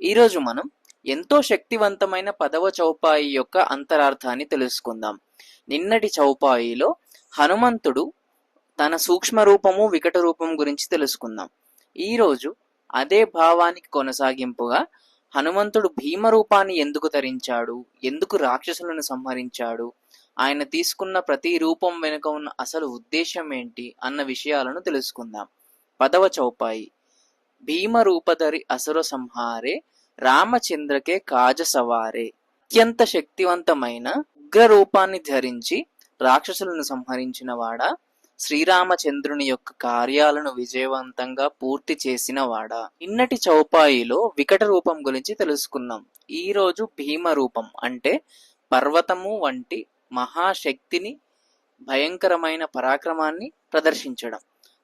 ఈరోజు మనం ఎంతో శక్తివంతమైన పదవ చౌపాయి యొక్క అంతరార్థాన్ని తెలుసుకుందాం. నిన్నటి చౌపాయిలో హనుమంతుడు తన సూక్ష్మ రూపము వికట రూపం గురించి తెలుసుకుందాం. ఈరోజు అదే భావానికి కొనసాగింపుగా హనుమంతుడు భీమ రూపాన్ని ఎందుకు ధరించాడు, ఎందుకు రాక్షసులను సంహరించాడు, ఆయన తీసుకున్న ప్రతి రూపం వెనుక ఉన్న అసలు ఉద్దేశం ఏంటి అన్న విషయాలను తెలుసుకుందాం. పదవ చౌపాయి. భీమ రూపధరి అసుర సంహారే రామచంద్రకే కాజ సవారే. అత్యంత శక్తివంతమైన ఉగ్ర రూపాన్ని ధరించి రాక్షసులను సంహరించిన వాడా, శ్రీరామచంద్రుని యొక్క కార్యాలను విజయవంతంగా పూర్తి చేసిన వాడా. నిన్నటి చౌపాయిలో వికట రూపం గురించి తెలుసుకున్నాం. ఈరోజు భీమ రూపం అంటే పర్వతము వంటి మహాశక్తిని, భయంకరమైన పరాక్రమాన్ని ప్రదర్శించడం.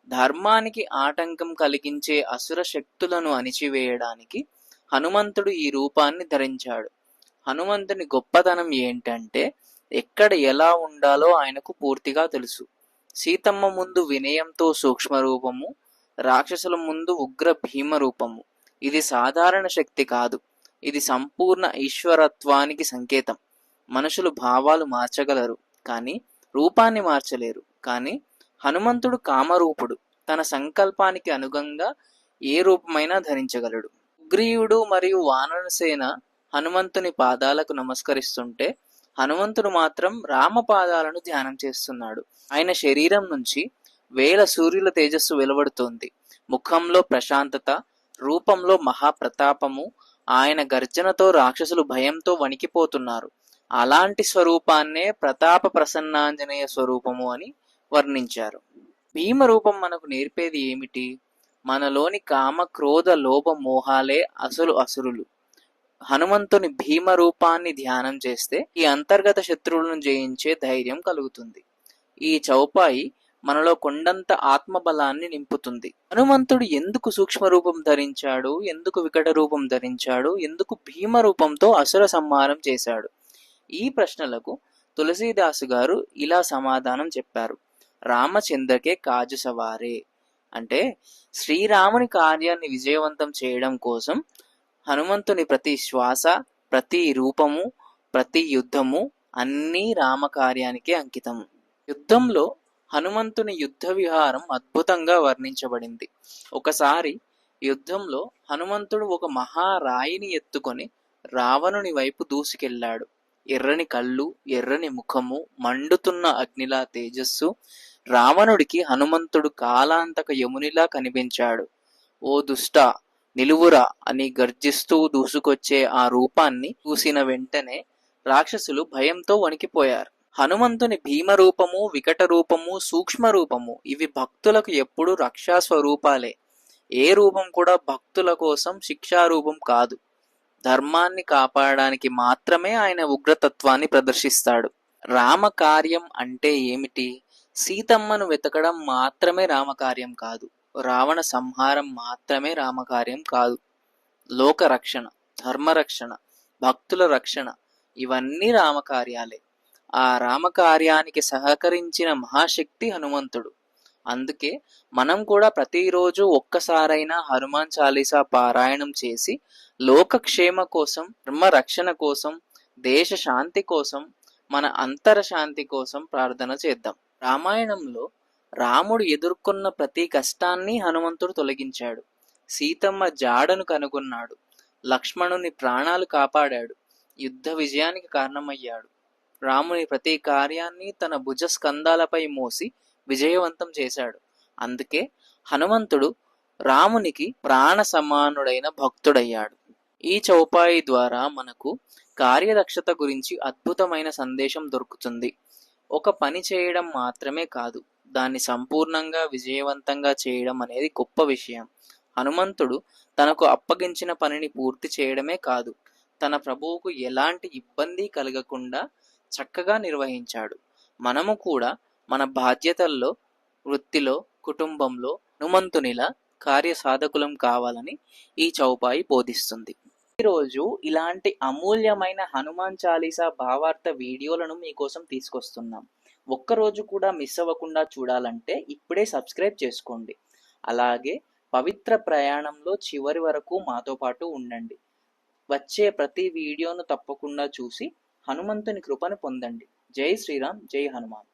ధర్మానికి ఆటంకం కలిగించే అసుర శక్తులను అణిచివేయడానికి హనుమంతుడు ఈ రూపాన్ని ధరించాడు. హనుమంతుని గొప్పతనం ఏంటంటే ఎక్కడ ఎలా ఉండాలో ఆయనకు పూర్తిగా తెలుసు. సీతమ్మ ముందు వినయంతో సూక్ష్మ రూపము, రాక్షసుల ముందు ఉగ్ర భీమ రూపము. ఇది సాధారణ శక్తి కాదు, ఇది సంపూర్ణ ఈశ్వరత్వానికి సంకేతం. మనుషులు భావాలు మార్చగలరు కానీ రూపాన్ని మార్చలేరు. కానీ హనుమంతుడు కామరూపుడు. తన సంకల్పానికి అనుగుణంగా ఏ రూపమైనా ధరించగలడు. సుగ్రీవుడు మరియు వానరసేన హనుమంతుని పాదాలకు నమస్కరిస్తుంటే హనుమంతుడు మాత్రం రామ పాదాలను ధ్యానం చేస్తున్నాడు. ఆయన శరీరం నుంచి వేల సూర్యుల తేజస్సు వెలువడుతోంది. ముఖంలో ప్రశాంతత, రూపంలో మహాప్రతాపము. ఆయన గర్జనతో రాక్షసులు భయంతో వణికిపోతున్నారు. అలాంటి స్వరూపాన్నే ప్రతాప ప్రసన్నాంజనేయ స్వరూపము అని వర్ణించారు. భీమ రూపం మనకు నేర్పేది ఏమిటి? మనలోని కామ, క్రోధ, లోభ, మోహాలే అసలు అసురులు. హనుమంతుని భీమ రూపాన్ని ధ్యానం చేస్తే ఈ అంతర్గత శత్రువులను జయించే ధైర్యం కలుగుతుంది. ఈ చౌపాయి మనలో కొండంత ఆత్మబలాన్ని నింపుతుంది. హనుమంతుడు ఎందుకు సూక్ష్మ రూపం ధరించాడు, ఎందుకు వికట రూపం ధరించాడు, ఎందుకు భీమ రూపంతో అసుర సంహారం చేశాడు? ఈ ప్రశ్నలకు తులసీదాసు గారు ఇలా సమాధానం చెప్పారు. రామచంద్రకే కాజు సవారే అంటే శ్రీరాముని కార్యాన్ని విజయవంతం చేయడం కోసం హనుమంతుని ప్రతి శ్వాస, ప్రతి రూపము, ప్రతి యుద్ధము అన్నీ రామకార్యానికే అంకితం. యుద్ధంలో హనుమంతుని యుద్ధ విహారం అద్భుతంగా వర్ణించబడింది. ఒకసారి యుద్ధంలో హనుమంతుడు ఒక మహారాయిని ఎత్తుకొని రావణుని వైపు దూసుకెళ్లాడు. ఎర్రని కళ్ళు, ఎర్రని ముఖము, మండుతున్న అగ్నిలా తేజస్సు. రావణుడికి హనుమంతుడు కాలాంతక యమునిలా కనిపించాడు. ఓ దుష్టా, నిలువురా అని గర్జిస్తూ దూసుకొచ్చే ఆ రూపాన్ని చూసిన వెంటనే రాక్షసులు భయంతో వణికిపోయారు. హనుమంతుని భీమ రూపము, వికట రూపము, సూక్ష్మ రూపము ఇవి భక్తులకు ఎప్పుడు రక్షా స్వరూపాలే. ఏ రూపం కూడా భక్తుల కోసం శిక్షారూపం కాదు. ధర్మాన్ని కాపాడడానికి మాత్రమే ఆయన ఉగ్రతత్వాన్ని ప్రదర్శిస్తాడు. రామకార్యం అంటే ఏమిటి? సీతమ్మను వెతకడం మాత్రమే రామకార్యం కాదు. రావణ సంహారం మాత్రమే రామకార్యం కాదు. లోక రక్షణ, ధర్మరక్షణ, భక్తుల రక్షణ ఇవన్నీ రామకార్యాలే. ఆ రామకార్యానికి సహకరించిన మహాశక్తి హనుమంతుడు. అందుకే మనం కూడా ప్రతిరోజు ఒక్కసారైనా హనుమాన్ చాలీసా పారాయణం చేసి లోకక్షేమ కోసం, ధర్మ రక్షణ కోసం, దేశ శాంతి కోసం, మన అంతర శాంతి కోసం ప్రార్థన చేద్దాం. రామాయణంలో రాముడు ఎదుర్కొన్న ప్రతి కష్టాన్ని హనుమంతుడు తొలగించాడు. సీతమ్మ జాడను కనుగొన్నాడు. లక్ష్మణుని ప్రాణాలు కాపాడాడు. యుద్ధ విజయానికి కారణమయ్యాడు. రాముని ప్రతి కార్యాన్ని తన భుజ స్కంధాలపై మోసి విజయవంతం చేశాడు. అందుకే హనుమంతుడు రామునికి ప్రాణ సమానుడైన భక్తుడయ్యాడు. ఈ చౌపాయి ద్వారా మనకు కార్యదక్షత గురించి అద్భుతమైన సందేశం దొరుకుతుంది. ఒక పని చేయడం మాత్రమే కాదు, దాన్ని సంపూర్ణంగా విజయవంతంగా చేయడం అనేది గొప్ప విషయం. హనుమంతుడు తనకు అప్పగించిన పనిని పూర్తి చేయడమే కాదు, తన ప్రభువుకు ఎలాంటి ఇబ్బంది కలగకుండా చక్కగా నిర్వహించాడు. మనము కూడా మన బాధ్యతల్లో, వృత్తిలో, కుటుంబంలో హనుమంతునిలా కార్యసాధకులం కావాలని ఈ చౌపాయి బోధిస్తుంది. ఈరోజు ఇలాంటి అమూల్యమైన హనుమాన్ చాలీసా భావార్థ వీడియోలను మీకోసం తీసుకొస్తున్నాం. ఒక్కరోజు కూడా మిస్ అవ్వకుండా చూడాలంటే ఇప్పుడే సబ్స్క్రైబ్ చేసుకోండి. అలాగే పవిత్ర ప్రయాణంలో చివరి వరకు మాతో పాటు ఉండండి. వచ్చే ప్రతి వీడియోను తప్పకుండా చూసి హనుమంతుని కృపను పొందండి. జై శ్రీరామ్, జై హనుమాన్.